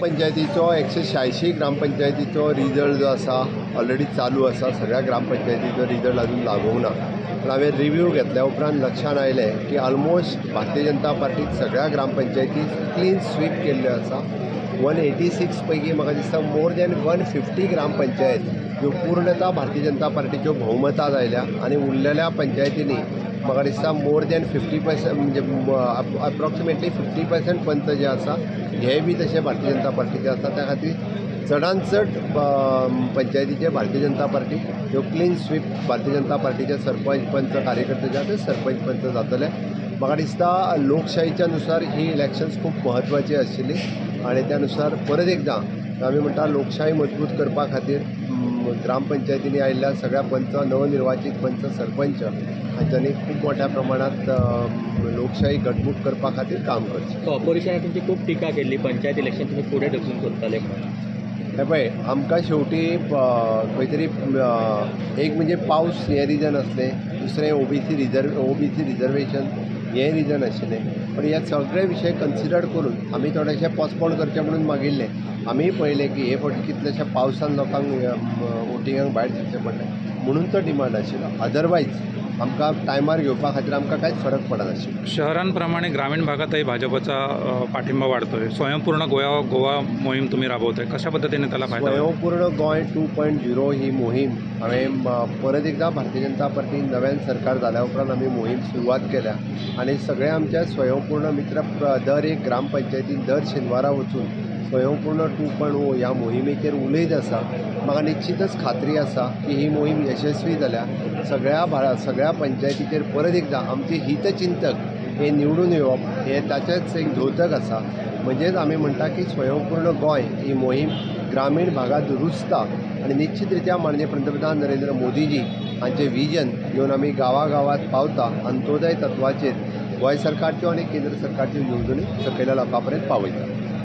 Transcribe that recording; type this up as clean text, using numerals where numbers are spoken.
पंचायतीचो 186 ग्रामपंचायतीचो result जो आसा already चालू आसा. सगळ्या ग्रामपंचायतीचो रिजल्ट अजून लागूंक ना. पण हांवें रिव्यू घेतल्या उपरांत लक्षांत आयलें की ऑलमोस्ट भारतीय जनता पार्टीन सगळ्या ग्रामपंचायती क्लीन स्वीप केल्ल्यो आसा. 186 पैकी म्हाका दिसता मोर दॅन 150 ग्रामपंचायत ह्यो पूर्णता भारतीय जनता पार्टीच्यो भोवमतांत आयल्या आनी उरलेल्या पंचायतींनी म्हाका दिसता मोर दॅन 50% म्हणजे अप्रॉक्सिमेटली 50% पंच जे आसा हे बी तशे भारतीय जनता पार्टीचे आसा. त्या खातीर चडांत चड पंचायतीचे भारतीय जनता पार्टी ह्यो क्लीन स्वीप भारतीय जनता पार्टीचे सरपंच पंच कार्यकर्ते जे आसा सरपंच पंच जातले. म्हाका दिसता लोकशाहीच्या नुसार ही इलेक्शन्स खूब म्हत्वाची आशिल्ली आनी त्या नुसार परत एकदां आमी म्हणटा लोकशाही मजबूत करपा खातीर ग्रामपंचायतींनी आयिल्ल्या सगळ्या पंच नवनिर्वाचित पंच सरपंच हांच्यांनी खूब मोठ्या प्रमाणात लोकशाही घटमूट करपा खातीर काम करचें. ऑपोजिशनान तुमची खूब टिका केल्ली पंचायत इलेक्शन तुमी फुडें ढकलून करतले म्हणून. हे पळय आमकां शेवटी खंय तरी एक म्हणजे पावस हें रिजन असलें, दुसरें ओबीसी रिजर्वेशन हें रिजन आशिल्लें. पण हे सगळे विशय कन्सिडर करून आमी थोडेशें पोस्टपोन करचें म्हणून मागिल्लें. आमी पळयलें की हे फावटी कितलेशे पावसान लोकांक वोटिंगाक भायर सरचें पडलें म्हणून तो डिमांड आशिल्लो. अदरवायज आमकां टायमार घेवपा खातीर आमकां कांयच फरक पडनाशिल्लो. शहरांप्रमाणे ग्रामीण भागातही भाजपचा पाठिंबा वाढतोय. स्वयंपूर्ण गोवा मोहीम तुम्ही राबवताय, कशा पद्धतीने त्याला फायदा होईल? स्वयंपूर्ण गोंय 2.0 ही मोहीम हांवें परत एकदा भारतीय जनता पार्टीन नव्यान सरकार जाल्या उपरांत आमी मोहीम सुरवात केल्या आनी सगळे आमच्या स्वयंपूर्ण मित्र दर एक ग्रामपंचायतीन दर शेनवारा वचून स्वयंपूर्ण 2.0 ह्या मोहिमेचेर उलयत आसा. म्हाका निश्चितच खात्री आसा की ही मोहीम यशस्वी जाल्या. सगळ्या पंचायतीचेर परत एकदां आमचे हितचिंतक हे निवडून येवप हे ताचेच एक द्योतक आसा. म्हणजेच आमी म्हणटा की स्वयंपूर्ण गोंय ही मोहीम ग्रामीण भागात रुजता आनी निश्चित रित्या माननीय पंतप्रधान नरेंद्र मोदीजी हांचे विजन घेवन आमी गांवागांवांत पावता. अंत्योदय तत्वाचेर गोंय सरकारच्यो आनी केंद्र सरकारच्यो येवजणी सकयल्या लोकां पर्यंत पावयता.